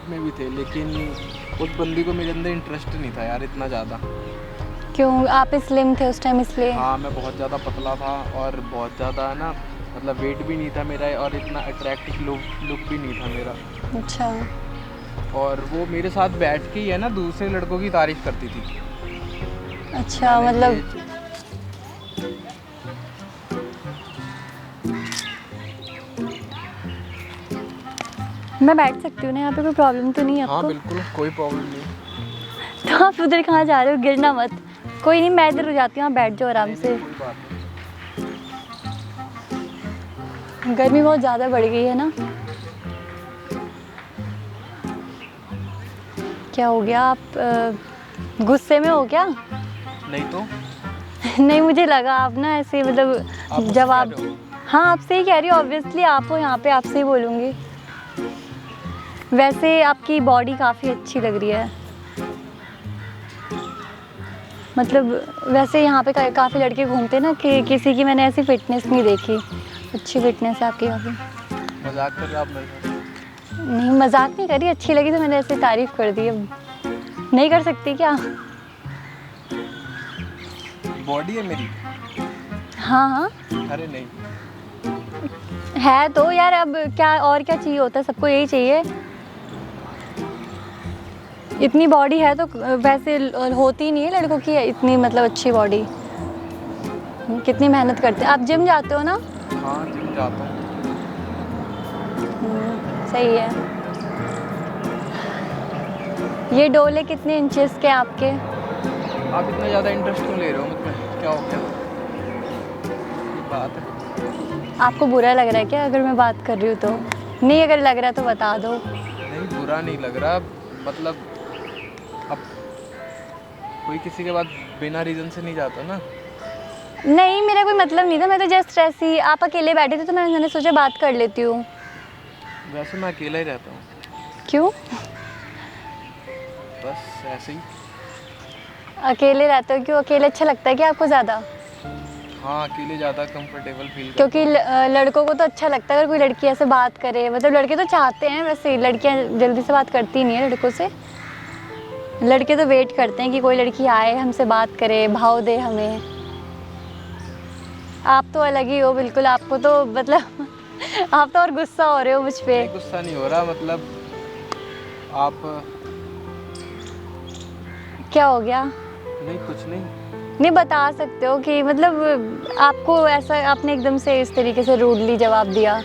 Relationship में भी थे, लेकिन उस बंदी को मेरे अंदर इंटरेस्ट नहीं था यार इतना ज़्यादा। क्यों, आप स्लिम थे उस टाइम इसलिए? हाँ, मैं बहुत ज़्यादा पतला था और बहुत ज़्यादा है ना, मतलब वेट भी नहीं था मेरा और इतना अट्रैक्टिव लुक भी नहीं था मेरा। अच्छा। और वो मेरे साथ बैठ के ही है ना दूसरे लड़कों की तारीफ़ करती थी। अच्छा, मैंने मतलब ये मैं बैठ सकती हूँ ना यहाँ पे, कोई प्रॉब्लम तो नहीं है हाँ आपको? बिल्कुल, कोई प्रॉब्लम नहीं। तो आप उधर कहाँ जा रहे हो? गिरना मत। कोई नहीं, मैं इधर हो जाती हूँ, आप बैठ जाओ आराम नहीं से। नहीं, कोई बात नहीं। गर्मी बहुत ज़्यादा बढ़ गई है ना। क्या हो गया, आप गुस्से में हो क्या? नहीं तो नहीं, मुझे लगा आप ना ऐसे मतलब आप मुझसे जब कह आप, रहे हो? हाँ आपसे ही कह रही हूँ, ऑब्वियसली आप हो यहाँ पे, आपसे ही बोलूँगी। वैसे आपकी बॉडी काफ़ी अच्छी लग रही है, मतलब वैसे यहाँ पे काफ़ी लड़के घूमते ना कि किसी की मैंने ऐसी फिटनेस नहीं देखी। अच्छी फिटनेस है आपकी काफ़ी। मजाक कर रहे हो आप मेरे साथ? नहीं, मजाक नहीं करी, अच्छी लगी तो मैंने ऐसे तारीफ़ कर दी। अब नहीं कर सकती क्या? बॉडी है मेरी? हाँ हाँ अरे नहीं। है तो यार, अब क्या और क्या चाहिए होता है, सबको यही चाहिए। इतनी बॉडी है तो वैसे होती नहीं है लड़कों की इतनी मतलब अच्छी बॉडी। कितनी मेहनत करते हैं। आप जिम जाते हो ना? हाँ, जिम जाता हूँ। सही है। ये डोले कितने इंचेस के आपके? आप इतना ज़्यादा इंटरेस्ट क्यों ले रहे हो मुझमें? क्या हो गया? कोई बात है? आपको बुरा लग रहा है क्या अगर मैं बात कर रही हूँ तो? नहीं, अगर लग रहा है तो बता दो। नहीं, बुरा नहीं लग रहा, मतलब अब कोई किसी के बाद बिना रीज़न से नहीं जाता ना। नहीं, मेरा कोई मतलब नहीं था, मैं तो जस्ट ऐसे ही, आप अकेले बैठे थे तो मैंने सोचा बात कर लेती हूँ। वैसे मैं अकेला ही रहता हूँ। क्यों? बस ऐसे ही। अकेले रहते हो क्यों? अकेले अच्छा लगता है क्या आपको ज़्यादा? हाँ, अकेले ज़्यादा कंफर्टेबल फील करता क्योंकि हूँ। लड़कों को तो अच्छा लगता है अगर कोई लड़की ऐसे बात करे, मतलब लड़के तो चाहते हैं, वैसे लड़कियां जल्दी से बात करती नहीं है लड़कों से। लड़के तो वेट करते हैं कि कोई लड़की आए, हमसे बात करे, भाव दे हमें। आप तो अलग ही हो बिल्कुल, आपको तो मतलब आप तो और गुस्सा हो रहे हो मुझ पे। नहीं, गुस्सा नहीं हो रहा, मतलब आप क्या हो गया? नहीं, कुछ नहीं। नहीं, बता सकते हो कि मतलब आपको ऐसा, आपने एकदम से इस तरीके से रूडली जवाब दिया?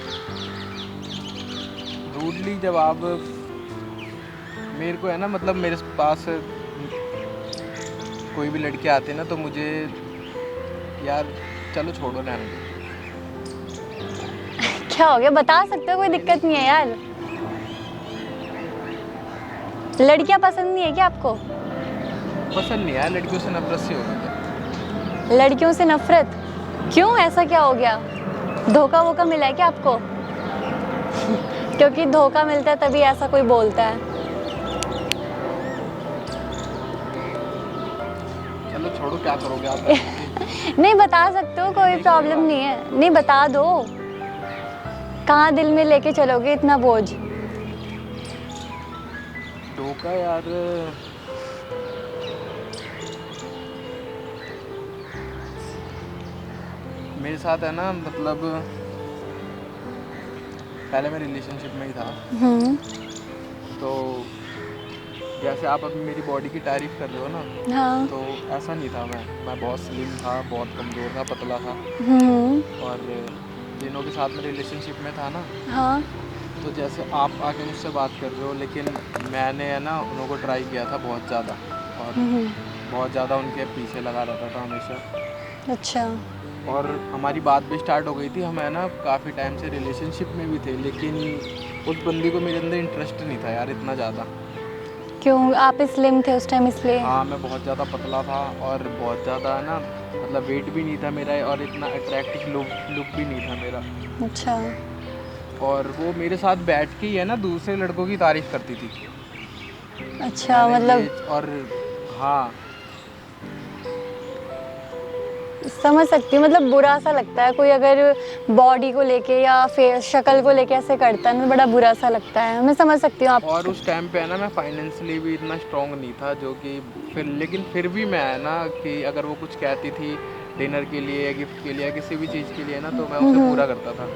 रूडली जवाब मेरे को है ना, मतलब मेरे पास कोई भी लड़के आते ना तो मुझे यार, चलो छोड़ो, रहने दो। क्या हो गया, बता सकते हो, कोई दिक्कत नहीं है यार। लड़कियां पसंद नहीं है क्या आपको? पसंद नहीं आया, लड़कियों से नफरत सी हो गई। लड़कियों से नफरत? क्यों, ऐसा क्या हो गया? धोखा वोखा मिला है क्या आपको? क्योंकि धोखा मिलता है तभी ऐसा कोई बोलता है। चलो छोड़ो, क्या करोगे आप? नहीं, बता सकते हो, कोई प्रॉब्लम नहीं है। नहीं, बता दो। कहाँ दिल में लेके चलोगे इतना बोझ? धोखा यार, मेरे साथ है ना, मतलब पहले मैं रिलेशनशिप में ही था। तो जैसे आप अभी मेरी बॉडी की तारीफ कर रहे हो ना, हाँ। तो ऐसा नहीं था। मैं बहुत स्लिम था, बहुत कमज़ोर था, पतला था। और जिनों के साथ में रिलेशनशिप में था ना, हाँ। तो जैसे आप आके मुझसे बात कर रहे हो, लेकिन मैंने है ना उनको ट्राई किया था बहुत ज़्यादा, और बहुत ज़्यादा उनके पीछे लगा रहता था हमेशा। अच्छा। और हमारी बात भी स्टार्ट हो गई थी, हम है ना काफ़ी टाइम से रिलेशनशिप में भी थे, लेकिन उस बंदी को मेरे अंदर इंटरेस्ट नहीं था यार इतना ज़्यादा। क्यों, आप स्लिम थे उस टाइम इसलिए? हाँ, मैं बहुत ज़्यादा पतला था और बहुत ज़्यादा है ना, मतलब वेट भी नहीं था मेरा और इतना अट्रैक्टिव लुक भी नहीं था मेरा। अच्छा। और वो मेरे साथ बैठ के ही है ना दूसरे लड़कों की तारीफ़ करती थी। अच्छा, मैंने मतलब ये और हाँ, समझ सकती हूँ, मतलब बुरा सा लगता है कोई अगर बॉडी को लेके या फेस शक्ल को लेके ऐसे करता है ना, बड़ा बुरा सा लगता है। मैं समझ सकती हूँ आप। और उस टाइम पे है ना, मैं फाइनेंशियली भी इतना स्ट्रांग नहीं था, जो कि फिर भी मैं है ना कि अगर वो कुछ कहती थी डिनर के लिए या गिफ्ट के लिए या किसी भी चीज़ के लिए ना, तो मैं उसे पूरा करता था।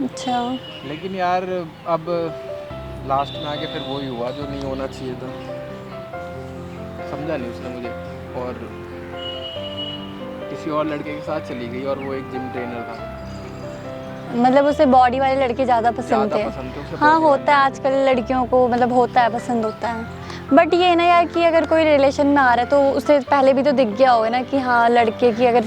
अच्छा। लेकिन यार अब लास्ट में आके फिर वही हुआ जो नहीं होना चाहिए था। समझा नहीं उसने मुझे, और किसी और लड़के के साथ चली गई, और वो एक जिम ट्रेनर था। मतलब उसे बॉडी वाले लड़के ज़्यादा पसंद थे। उसे हाँ body होता है, वाले। आजकल लड़कियों को मतलब होता है, पसंद होता है। बट ये है ना यार कि अगर कोई रिलेशन में आ रहा है तो उससे पहले भी तो दिख गया होगा ना कि हाँ लड़के की अगर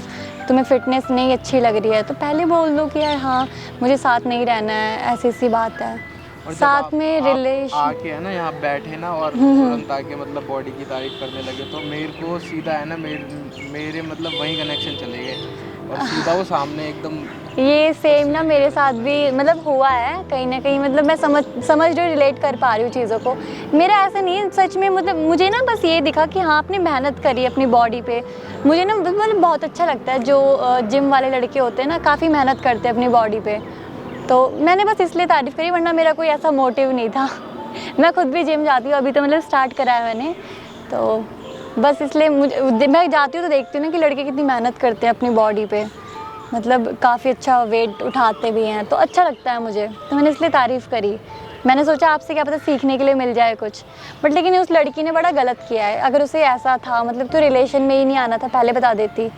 तुम्हें फिटनेस नहीं अच्छी लग रही है तो पहले बोल दो कि यार हाँ मुझे साथ नहीं रहना है, ऐसी सी बात है। और जब साथ में आप रिलेशन आके है ना यहाँ बैठे ना, और तुरंत आके मतलब बॉडी की तारीफ करने लगे, तो मेरे को सीधा है ना मेरे मतलब वही कनेक्शन चले गए, और सीधा वो सामने एकदम। ये सेम ना मेरे साथ भी मतलब हुआ है कहीं ना कहीं, मतलब मैं समझ रही हूँ, रिलेट कर पा रही हूँ चीज़ों को। मेरा ऐसा नहीं है सच में, मतलब मुझे ना बस ये दिखा कि हाँ आपने मेहनत करी अपनी बॉडी पे। मुझे ना मतलब बहुत अच्छा लगता है जो जिम वाले लड़के होते हैं ना, काफ़ी मेहनत करते हैं अपनी बॉडी पे। तो मैंने बस इसलिए तारीफ़ करी, वरना मेरा कोई ऐसा मोटिव नहीं था। मैं खुद भी जिम जाती हूँ, अभी तो मतलब स्टार्ट करा है मैंने, तो बस इसलिए मैं जाती हूँ तो देखती हूँ ना कि लड़के कितनी मेहनत करते हैं अपनी बॉडी पे, मतलब काफ़ी अच्छा वेट उठाते भी हैं, तो अच्छा लगता है मुझे, तो मैंने इसलिए तारीफ़ करी। मैंने सोचा आपसे क्या पता सीखने के लिए मिल जाए कुछ, बट लेकिन उस लड़की ने बड़ा गलत किया है। अगर उसे ऐसा था मतलब तो रिलेशन में ही नहीं आना था, पहले बता देती।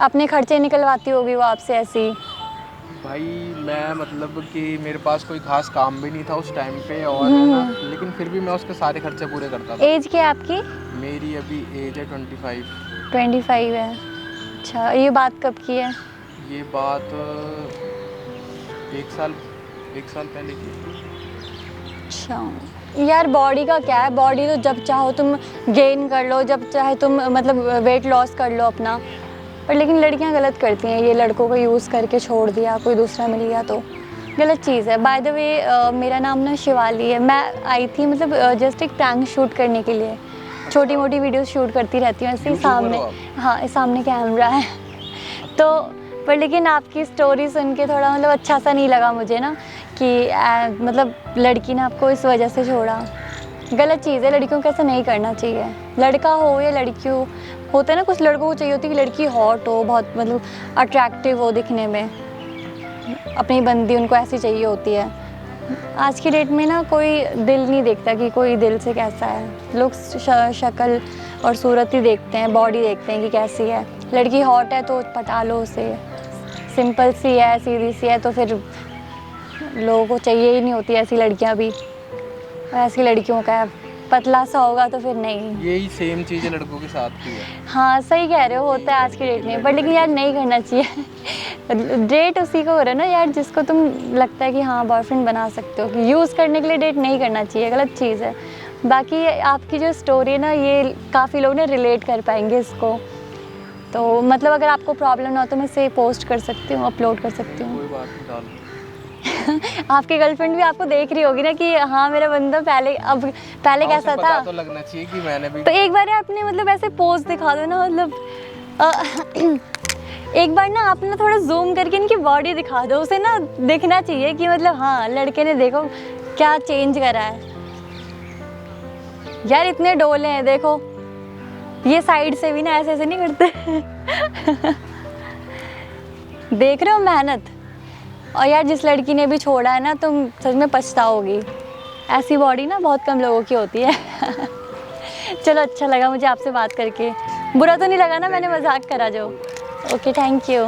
अपने खर्चे निकलवाती होगी वो आपसे ऐसी। भाई मैं मतलब कि मेरे पास कोई खास काम भी नहीं था उस टाइम पे, और है ना, लेकिन फिर भी मैं उसके सारे खर्चे पूरे करता था। एज क्या है आपकी? मेरी अभी एज है 25। 25 है। अच्छा, ये बात कब की है? ये बात एक साल पहले की। अच्छा यार, बॉडी का क्या है, बॉडी तो जब चाहो तुम गेन कर लो, जब चाहे तुम मतलब वेट लॉस कर लो अपना। पर लेकिन लड़कियां गलत करती हैं, ये लड़कों को यूज़ करके छोड़ दिया, कोई दूसरा मिल गया तो गलत चीज़ है। बाय द वे मेरा नाम ना शिवाली है। मैं आई थी मतलब जस्ट एक प्रैंक शूट करने के लिए, छोटी मोटी वीडियोस शूट करती रहती हूँ ऐसे ही सामने। हाँ, सामने कैमरा है। तो पर लेकिन आपकी स्टोरी सुन के थोड़ा मतलब अच्छा सा नहीं लगा मुझे ना कि मतलब लड़की ने आपको इस वजह से छोड़ा। गलत चीज़ है, लड़कियों को ऐसा नहीं करना चाहिए। लड़का हो या लड़की हो, होता है ना कुछ लड़कों को चाहिए होती है कि लड़की हॉट हो, बहुत मतलब अट्रैक्टिव हो दिखने में, अपनी बंदी उनको ऐसी चाहिए होती है। आज की डेट में ना कोई दिल नहीं देखता कि कोई दिल से कैसा है, लोग शक्ल और सूरत ही देखते हैं, बॉडी देखते हैं कि कैसी है। लड़की हॉट है तो पटा लो उसे, सिंपल सी है, सीधी सी है, तो फिर लोगों को चाहिए ही नहीं होती ऐसी लड़कियां भी। और ऐसी लड़कियों का है, पतला सा होगा तो फिर नहीं। यही सेम चीज़ लड़कों के साथ की है। हाँ सही कह रहे हो, होता है आज की डेट में, बट लेकिन यार नहीं करना चाहिए। डेट उसी को हो रहा है ना यार जिसको तुम लगता है कि हाँ बॉयफ्रेंड बना सकते हो, कि यूज़ करने के लिए डेट नहीं करना चाहिए, गलत चीज़ है। बाकी आपकी जो स्टोरी है ना, ये काफ़ी लोग ना रिलेट कर पाएंगे इसको, तो मतलब अगर आपको प्रॉब्लम ना हो तो मैं इसे पोस्ट कर सकती हूँ, अपलोड कर सकती हूँ। कोई बात नहीं, डालो। आपकी गर्लफ्रेंड भी आपको देख रही होगी ना कि हाँ मेरा बंदा पहले कैसा था, तो लगना चाहिए कि मैंने भी। तो एक बार आपने मतलब ऐसे पोज दिखा दो ना, मतलब एक बार ना आप ना थोड़ा जूम करके इनकी बॉडी दिखा दो, उसे ना देखना चाहिए कि मतलब हाँ लड़के ने देखो क्या चेंज करा है। यार इतने डोले हैं देखो, ये साइड से भी ना ऐसे ऐसे नहीं करते। देख रहे हो मेहनत। और यार जिस लड़की ने भी छोड़ा है ना, तुम सच में पछताओगी। ऐसी बॉडी ना बहुत कम लोगों की होती है। चलो अच्छा लगा मुझे आपसे बात करके, बुरा तो नहीं लगा ना मैंने मजाक करा जो। Okay, thank you.